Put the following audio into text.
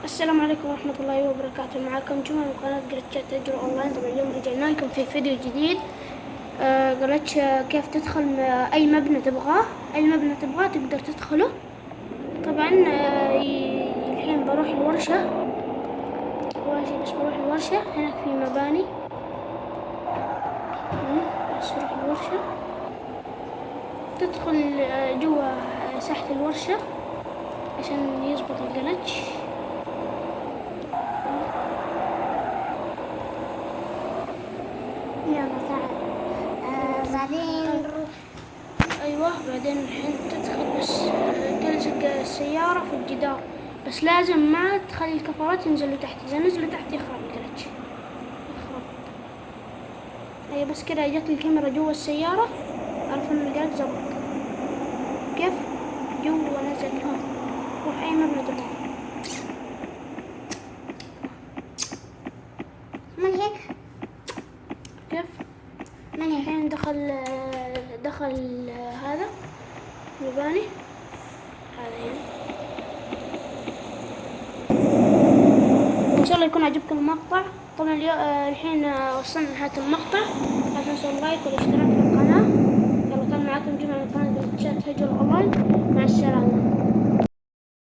السلام عليكم ورحمة الله وبركاته. معكم جمعة من قناة جلتشات تجربة أونلاين. طبعا اليوم رجعنا لكم في فيديو جديد. جلتش كيف تدخل أي مبنى تبغاه. تقدر تدخله. طبعا الحين بروح الورشة. أول شي بس بروح الورشة، هناك في مباني. بس أروح الورشة، تدخل جوا ساحة الورشة عشان يزبط الجلتش. يلا تعال. بعدين ايوه، بعدين الحين تدخل بس تلزق السيارة في الجدار، بس لازم ما تخلي الكفرات ينزلوا تحت. اذا نزلوا تحت يخرب الجلتش، يخرب. ايوه بس كده جت الكاميرا جوا السيارة، عرف ان الجلتش زبط. كيف جوا نزل هون. روح اي مبنى تبغاه. من هيك كيف من هيك الحين دخل هذا مباني. هذا يعني ان شاء الله يكون عجبكم المقطع. طبعا الحين وصلنا لنهاية المقطع. لا تنسوا اللايك والاشتراك في القناة. يلا كان معاكم جمعة من قناة جلتشات هجر اونلاين. مع السلامة.